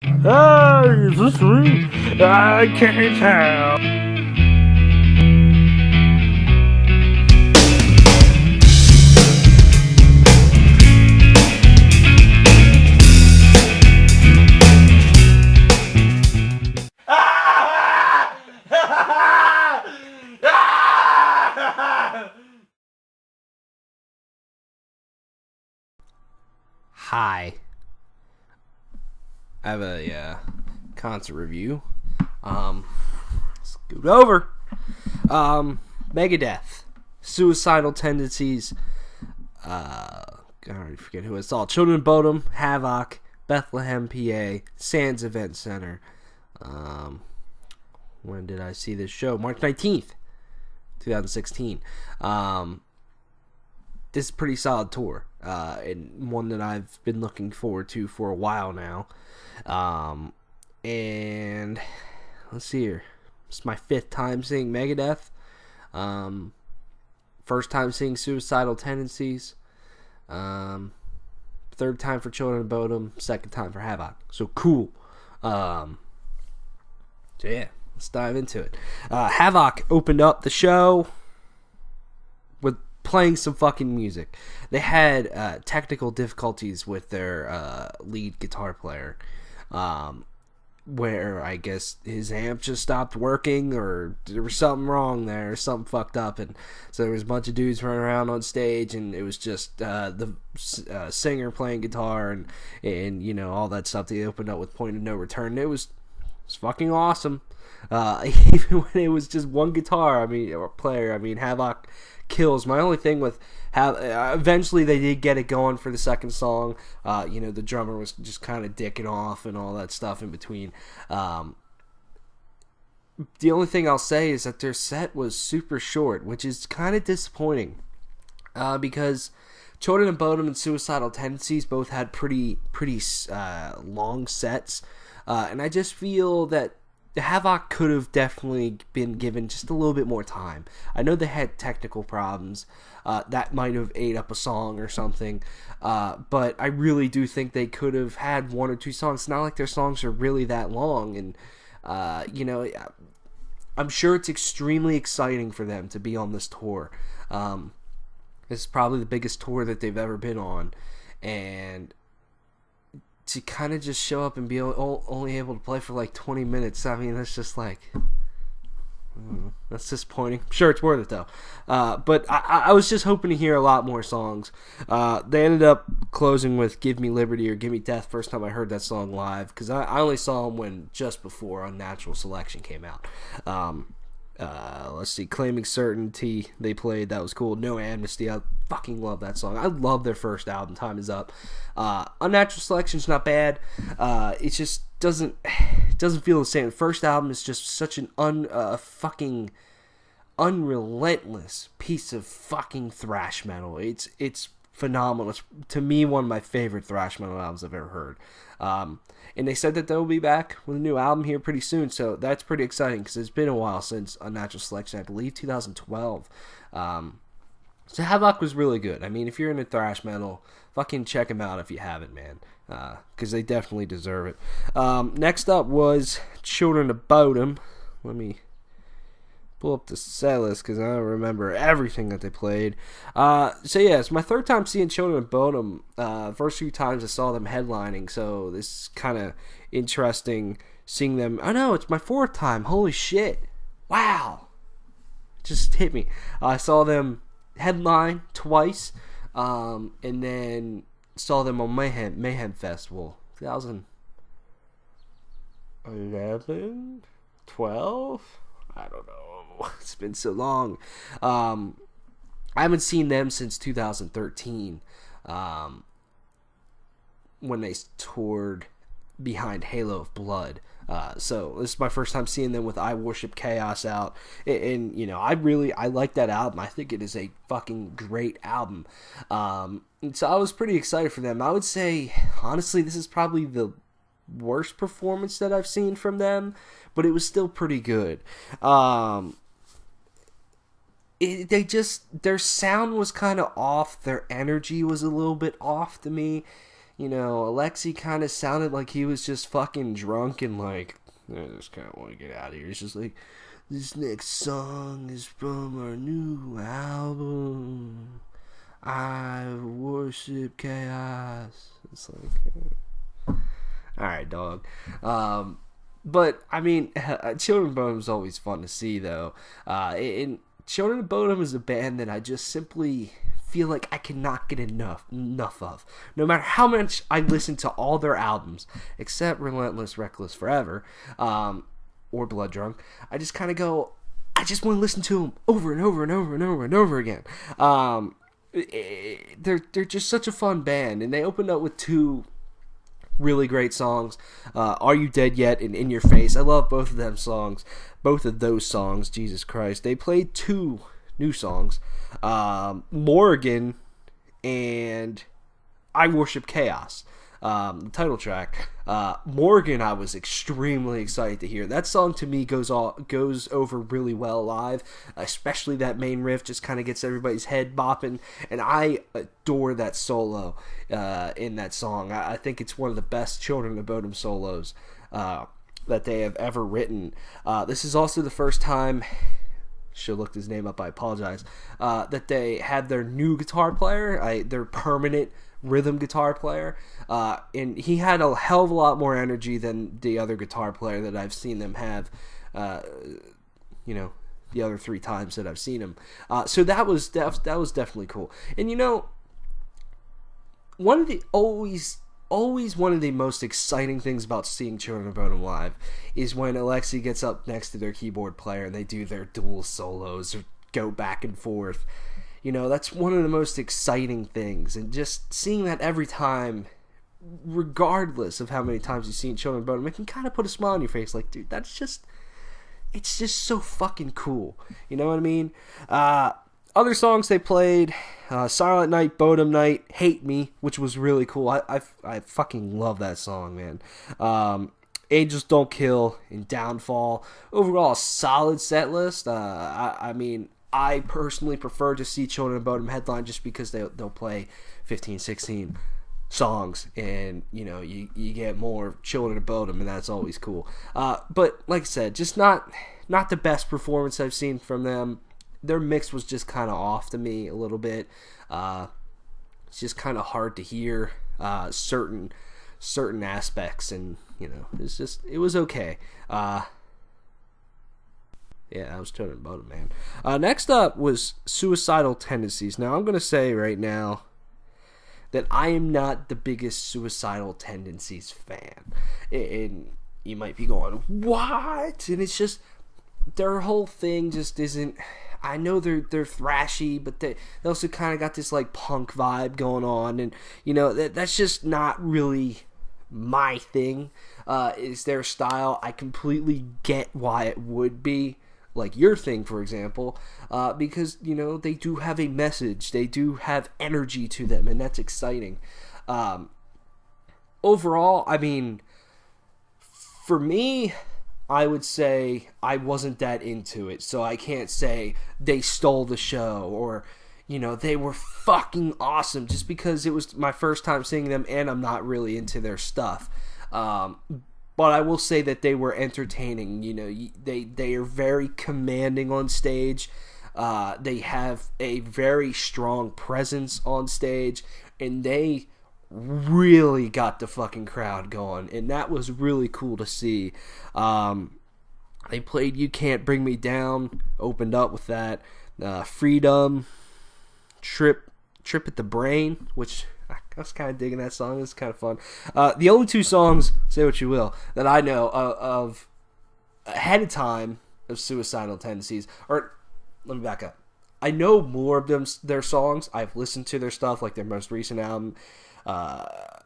Hey, is this me? I can't tell. Hi. I have a concert review. Scoot over. Megadeth. Suicidal Tendencies. I already forget who it's all. Children of Bodom. Havok. Bethlehem, PA. Sands Event Center. When did I see this show? March 19th, 2016. This is a pretty solid tour, and one that I've been looking forward to for a while now. And let's see here. It's my 5th time seeing Megadeth. First time seeing Suicidal Tendencies. 3rd time for Children of Bodom. 2nd time for Havok. So cool. So yeah, let's dive into it. Havok opened up the show with playing some fucking music. They had technical difficulties with their lead guitar player, where I guess his amp just stopped working, or there was something wrong there, something fucked up, and so there was a bunch of dudes running around on stage, and it was just the singer playing guitar and you know all that stuff. They opened up with Point of No Return. It was fucking awesome. Even when it was just one guitar, or player, Havok kills. My only thing with eventually they did get it going for the second song. The drummer was just kind of dicking off and all that stuff in between. The only thing I'll say is that their set was super short, which is kind of disappointing, because Children of Bodom and Suicidal Tendencies both had pretty long sets, and I just feel that Havok could have definitely been given just a little bit more time. I know they had technical problems that might have ate up a song or something, but I really do think they could have had 1 or 2 songs. It's not like their songs are really that long, and I'm sure it's extremely exciting for them to be on this tour. This is probably the biggest tour that they've ever been on, and to kind of just show up and be only able to play for like 20 minutes, that's just like, that's disappointing. I'm sure it's worth it though. But I was just hoping to hear a lot more songs. They ended up closing with Give Me Liberty or Give Me Death first time I heard that song live, because I only saw them just before Unnatural Selection came out. Let's see, Claiming Certainty they played, that was cool. No Amnesty, I fucking love that song. I love their first album, Time Is Up. Unnatural Selection's not bad. It just doesn't feel the same. The first album is just such an fucking unrelentless piece of fucking thrash metal. It's phenomenal. It's, to me, one of my favorite thrash metal albums I've ever heard. And they said that they'll be back with a new album here pretty soon, so that's pretty exciting, because it's been a while since Unnatural Selection, I believe 2012. So Havok was really good. If you're into thrash metal, fucking check them out if you haven't, man, because they definitely deserve it. Next up was Children of Bodom. Let me pull up the set list because I don't remember everything that they played. It's my 3rd time seeing Children of Bodom. First few times I saw them headlining, so this is kind of interesting seeing them. Oh no, it's my 4th time. Holy shit. Wow. Just hit me. I saw them headline twice, and then saw them on Mayhem Festival 2011, 12. I don't know. It's been so long. I haven't seen them since 2013, when they toured behind Halo of Blood. So this is my first time seeing them with I Worship Chaos out, and I like that album. I think it is a fucking great album. So I was pretty excited for them. I would say, honestly, this is probably the worst performance that I've seen from them, but it was still pretty good. Their sound was kind of off. Their energy was a little bit off to me. Alexi kind of sounded like he was just fucking drunk and like, I just kind of want to get out of here. It's just like, this next song is from our new album. I worship chaos. It's like, alright, dog. But, I mean, Children of Bodom is always fun to see, though. And Children of Bodom is a band that I just simply feel like I cannot get enough of. No matter how much I listen to all their albums, except Relentless, Reckless, Forever, or Blood Drunk, I just kind of go, I just want to listen to them over and over and over and over and over again. They're just such a fun band, and they opened up with two really great songs, Are You Dead Yet and In Your Face. I love both of those songs. Jesus Christ. They played two new songs, Morgan and I Worship Chaos, the title track. Morgan, I was extremely excited to hear. That song to me goes over really well live, especially that main riff just kind of gets everybody's head bopping, and I adore that solo in that song. I think it's one of the best Children of Bodom solos that they have ever written. This is also the first time, should have looked his name up, I apologize, that they had their new guitar player, their permanent rhythm guitar player, and he had a hell of a lot more energy than the other guitar player that I've seen them have, the other 3 times that I've seen him. So that was definitely cool. And one of the always one of the most exciting things about seeing Children of Bodom live is when Alexi gets up next to their keyboard player and they do their dual solos or go back and forth. That's one of the most exciting things, and just seeing that every time, regardless of how many times you've seen Children of Bodom, it can kind of put a smile on your face, like, dude, it's just so fucking cool. You know what I mean? Other songs they played, Silent Night, Bodom Night, Hate Me, which was really cool. I fucking love that song, man. Angels Don't Kill and Downfall. Overall, a solid set list. I personally prefer to see Children of Bodom headline just because they'll play 15, 16 songs, and you get more Children of Bodom, and that's always cool. But like I said, just not the best performance I've seen from them. Their mix was just kind of off to me a little bit. It's just kind of hard to hear certain aspects, and it was okay. Yeah, I was Children of Bodom, man. Next up was Suicidal Tendencies. Now, I'm going to say right now that I am not the biggest Suicidal Tendencies fan. And you might be going, what? And it's just, their whole thing just isn't, I know they're thrashy, but they also kind of got this like punk vibe going on. And, that's just not really my thing. Is their style. I completely get why it would be like your thing, for example, because, they do have a message, they do have energy to them, and that's exciting. Overall, I mean, for me, I would say I wasn't that into it, so I can't say they stole the show, or, they were fucking awesome, just because it was my first time seeing them, and I'm not really into their stuff. But I will say that they were entertaining. They are very commanding on stage. They have a very strong presence on stage, and they really got the fucking crowd going, and that was really cool to see. They played You Can't Bring Me Down, opened up with that. Freedom, Trip at the Brain, which I was kind of digging that song. It's kind of fun. The only 2 songs, say what you will, that I know of ahead of time of Suicidal Tendencies, or let me back up. I know more of their songs. I've listened to their stuff, like their most recent album, but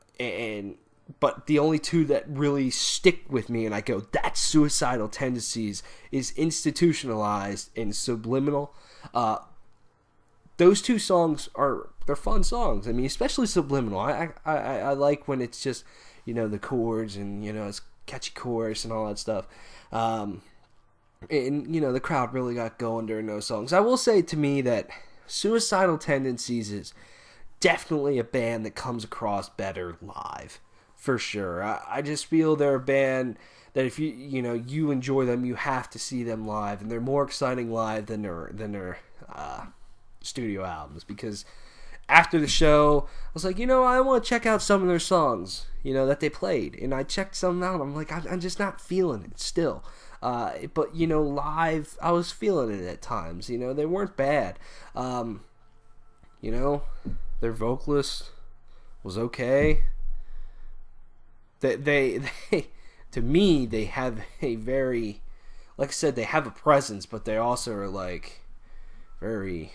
the only 2 that really stick with me, and I go, that's Suicidal Tendencies, is Institutionalized and Subliminal. Those 2 songs they're fun songs. I mean, especially Subliminal. I like when it's just, the chords and, it's catchy chorus and all that stuff. And, the crowd really got going during those songs. I will say to me that Suicidal Tendencies definitely a band that comes across better live, for sure. I just feel they're a band that if you enjoy them, you have to see them live, and they're more exciting live than their studio albums. Because after the show, I was like, I want to check out some of their songs, that they played, and I checked some out. I'm like, I'm just not feeling it still. But live, I was feeling it at times. They weren't bad. Their vocalist was okay. They to me, they have a very, like I said, they have a presence, but they also are like very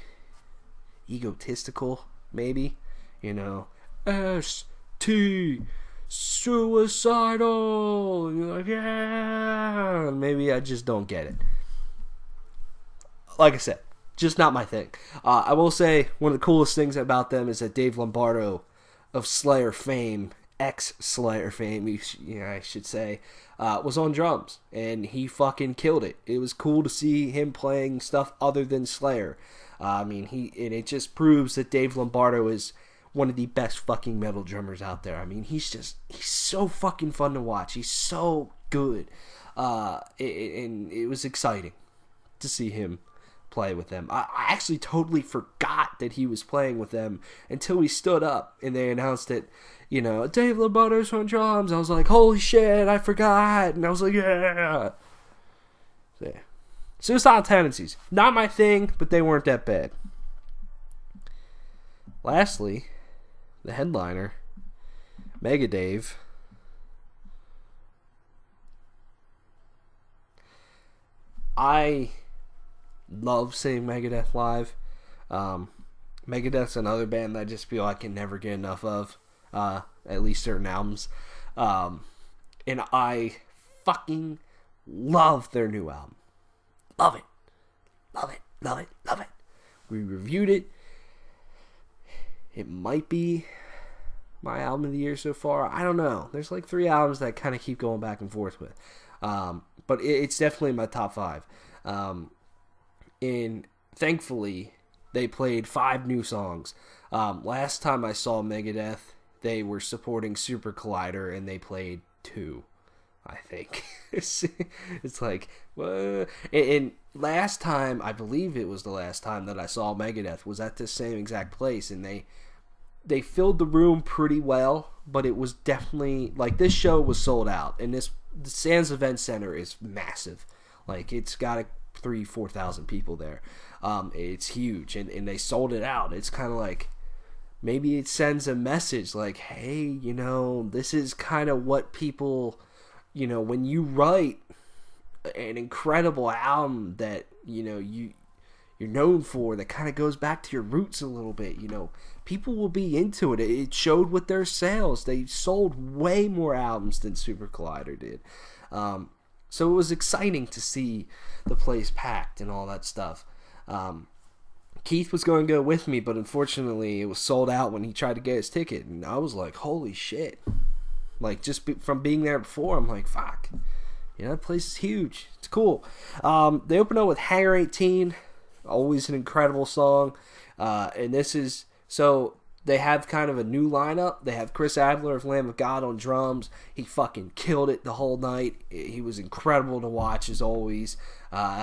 egotistical, maybe. S.T. Suicidal. And you're like, yeah. Maybe I just don't get it. Like I said, just not my thing. I will say one of the coolest things about them is that Dave Lombardo of Slayer fame, ex-Slayer fame, I should say, was on drums, and he fucking killed it. It was cool to see him playing stuff other than Slayer. And it just proves that Dave Lombardo is one of the best fucking metal drummers out there. He's so fucking fun to watch. He's so good. And it was exciting to see him play with them. I actually totally forgot that he was playing with them until we stood up and they announced it. Dave Lombardo's on drums. I was like, holy shit, I forgot. And I was like, yeah. So, yeah. Suicidal Tendencies. Not my thing, but they weren't that bad. Lastly, the headliner, Megadeth. I love seeing Megadeth live. Megadeth's another band that I just feel I can never get enough of. At least certain albums. And I fucking love their new album. Love it. Love it. Love it. Love it. We reviewed it. It might be my album of the year so far. I don't know. There's like 3 albums that I kind of keep going back and forth with. But it's definitely in my top 5. And thankfully, they played 5 new songs. Last time I saw Megadeth, they were supporting Super Collider, and they played 2, I think. It's like, what? And last time, I believe it was the last time that I saw Megadeth, was at this same exact place, and they filled the room pretty well, but it was definitely, like, this show was sold out, and the Sands Event Center is massive. Like, it's got 3,000-4,000 people there. It's huge, and they sold it out. It's kind of like, maybe it sends a message like, hey, this is kind of what people, when you write an incredible album that, you're known for, that kind of goes back to your roots a little bit, people will be into it. It showed with their sales. They sold way more albums than Super Collider did. So it was exciting to see the place packed and all that stuff. Keith was going to go with me, but unfortunately it was sold out when he tried to get his ticket, and I was like, holy shit. Like, just from being there before, I'm like, fuck. That place is huge. It's cool. They open up with Hangar 18, always an incredible song. And this is, so they have kind of a new lineup. They have Chris Adler of Lamb of God on drums. He fucking killed it the whole night. He was incredible to watch, as always.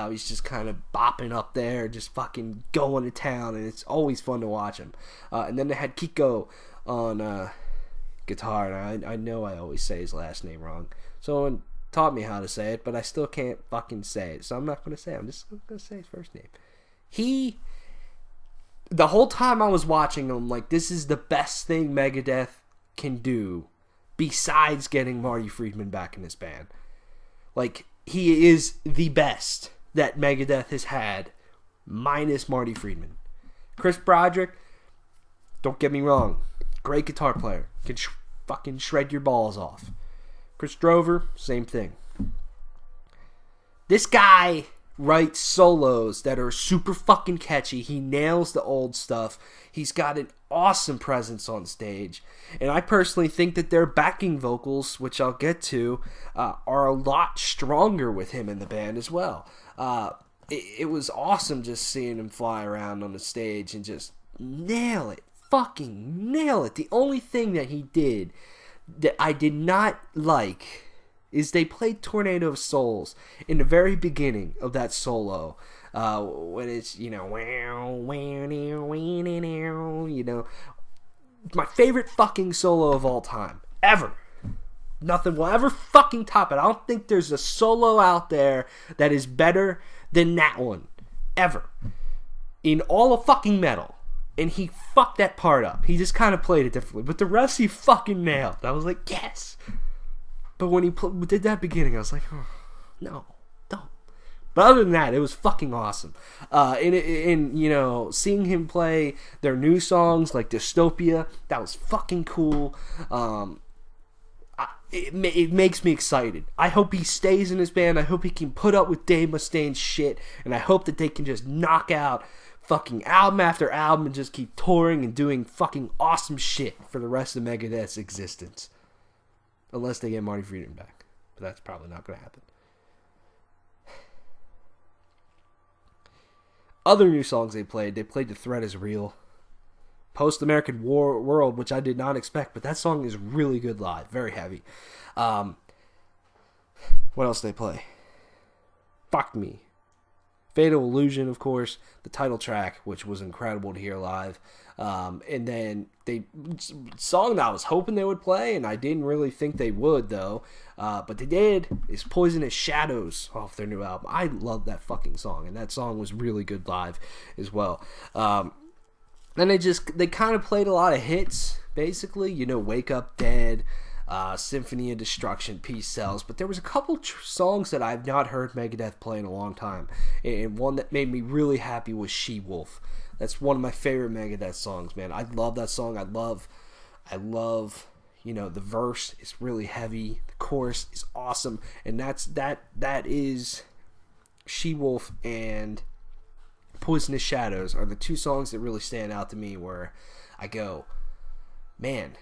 He's just kind of bopping up there, just fucking going to town, and it's always fun to watch him. And then they had Kiko on guitar, and I know I always say his last name wrong. Someone taught me how to say it, but I still can't fucking say it, so I'm not going to say it. I'm just going to say his first name. The whole time I was watching him, like, this is the best thing Megadeth can do besides getting Marty Friedman back in this band. Like, he is the best that Megadeth has had, minus Marty Friedman. Chris Broderick, don't get me wrong, great guitar player. Can fucking shred your balls off. Chris Drover, same thing. This guy writes solos that are super fucking catchy. He nails the old stuff. He's got an awesome presence on stage. And I personally think that their backing vocals, which I'll get to, are a lot stronger with him in the band as well. It was awesome just seeing him fly around on the stage and just nail it. fucking nail it. The only thing that he did that I did not like is they played Tornado of Souls in the very beginning of that solo. When it's, you know, my favorite fucking solo of all time. Ever. Nothing will ever fucking top it. I don't think there's a solo out there that is better than that one. Ever. In all of fucking metal. And he fucked that part up. He just kind of played it differently. But the rest he fucking nailed. I was like, yes. But when he did that beginning, I was like, oh, no, don't. But other than that, it was fucking awesome. And you know, seeing him play their new songs like Dystopia, that was fucking cool. It makes me excited. I hope he stays in his band. I hope he can put up with Dave Mustaine's shit. And I hope that they can just knock out fucking album after album and just keep touring and doing fucking awesome shit for the rest of Megadeth's existence. Unless they get Marty Friedman back. But that's probably not going to happen. Other new songs they played The Threat Is Real. Post-American World, which I did not expect, but that song is really good live. Very heavy. What else did they play? Fuck Me. Fatal Illusion, of course. The title track, which was incredible to hear live. And then song that I was hoping they would play, and I didn't really think they would, though. But they did, is Poisonous Shadows off their new album. I love that fucking song, and that song was really good live as well. Then they kind of played a lot of hits, basically. You know, Wake Up Dead, Symphony of Destruction, Peace Sells. But there was a couple songs that I've not heard Megadeth play in a long time. And one that made me really happy was She-Wolf. That's one of my favorite Megadeth songs, man. I love that song. I love, you know, the verse is really heavy. The chorus is awesome. And that is She-Wolf and Poisonous Shadows are the two songs that really stand out to me where I go, man,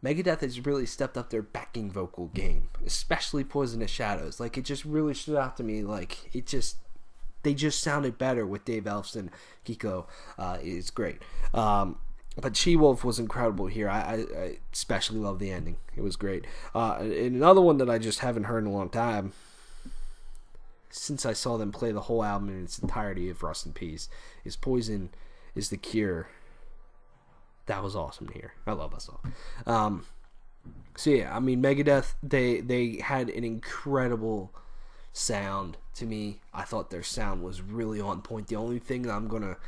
Megadeth has really stepped up their backing vocal game, especially Poisonous Shadows. Like, it just really stood out to me. Like, they just sounded better with Dave Ellefson. Kiko is great. But She-Wolf was incredible here. I especially love the ending. It was great. And another one that I just haven't heard in a long time, since I saw them play the whole album in its entirety of Rust in Peace, is Poison is the Cure. That was awesome to hear. I love that song. So yeah, I mean, Megadeth, they had an incredible sound to me. I thought their sound was really on point. The only thing that I'm going to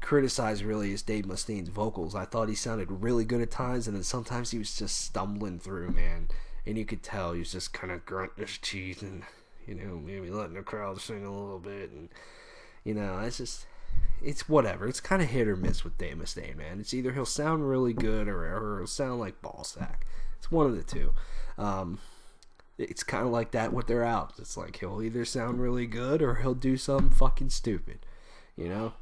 criticize really is Dave Mustaine's vocals. I thought he sounded really good at times, and then sometimes he was just stumbling through, man. And you could tell he was just kind of grunting his teeth and, you know, maybe letting the crowd sing a little bit. And, you know, it's whatever. It's kind of hit or miss with Dave Mustaine, man. It's either he'll sound really good or he'll sound like ballsack. It's one of the two. It's kind of like that with their albums. It's like he'll either sound really good or he'll do something fucking stupid. You know?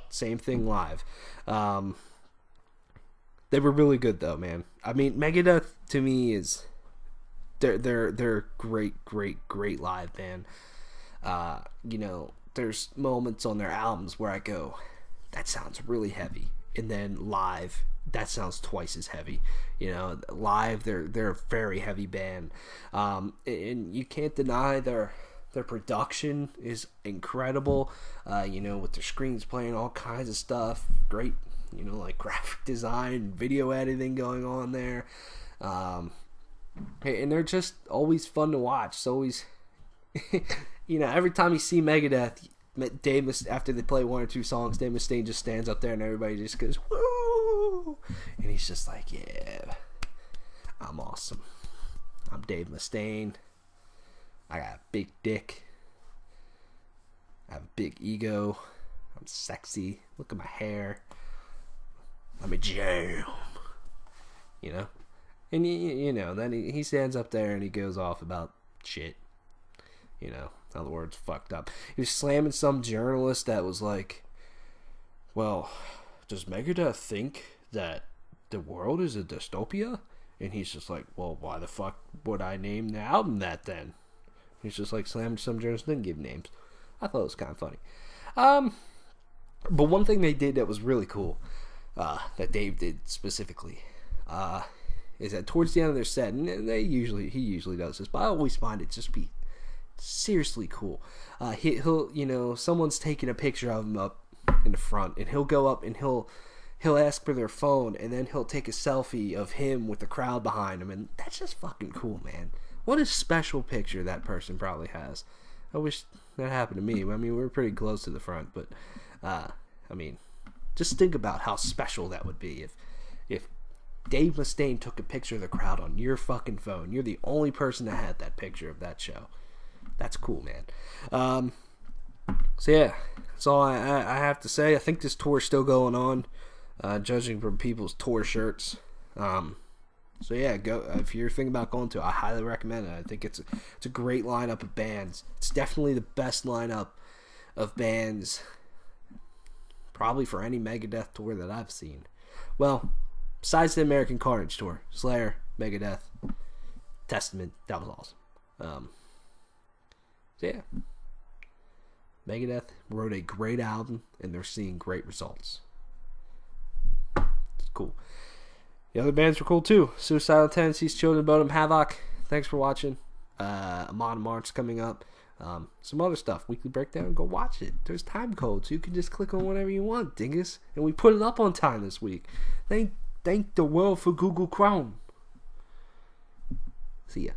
Same thing live. They were really good though, man. I mean, Megadeth to me is they're great live band. You know, there's moments on their albums where I go, that sounds really heavy, and then live that sounds twice as heavy. You know, live they're a very heavy band, and you can't deny their production is incredible. You know, with their screens playing all kinds of stuff, great. You know, like graphic design, video editing going on there, and they're just always fun to watch. It's always, you know, every time you see Megadeth, after they play one or two songs, Dave Mustaine just stands up there and everybody just goes, woo! And he's just like, yeah, I'm awesome. I'm Dave Mustaine. I got a big dick. I have a big ego. I'm sexy. Look at my hair. I'm a jam. You know? And, you know, then he stands up there and he goes off about shit. You know, in other words, fucked up. He was slamming some journalist that was like, well, does Megadeth think that the world is a dystopia? And he's just like, well, why the fuck would I name the album that then? He's just like slamming some journalists, didn't give names. I thought it was kind of funny. But one thing they did that was really cool, that Dave did specifically, is that towards the end of their set, and he usually does this, but I always find it just be seriously cool. He'll someone's taking a picture of him up in the front, and he'll go up and he'll ask for their phone, and then he'll take a selfie of him with the crowd behind him, and that's just fucking cool, man. What a special picture that person probably has. I wish that happened to me. I mean, we're pretty close to the front, but just think about how special that would be if Dave Mustaine took a picture of the crowd on your fucking phone. You're the only person that had that picture of that show. That's cool, man. So yeah, that's all I have to say. I think this tour's still going on, judging from people's tour shirts. So yeah, go if you're thinking about going to it, I highly recommend it. I think it's a great lineup of bands. It's definitely the best lineup of bands probably for any Megadeth tour that I've seen. Well, besides the American Carnage tour, Slayer, Megadeth, Testament, that was awesome. So yeah, Megadeth wrote a great album, and they're seeing great results. It's cool. The other bands were cool too. Suicidal Tendencies, Children, Bodom, Havok. Thanks for watching. Amon March coming up. Some other stuff. Weekly breakdown. Go watch it. There's time codes. You can just click on whatever you want, dingus. And we put it up on time this week. Thank the world for Google Chrome. See ya.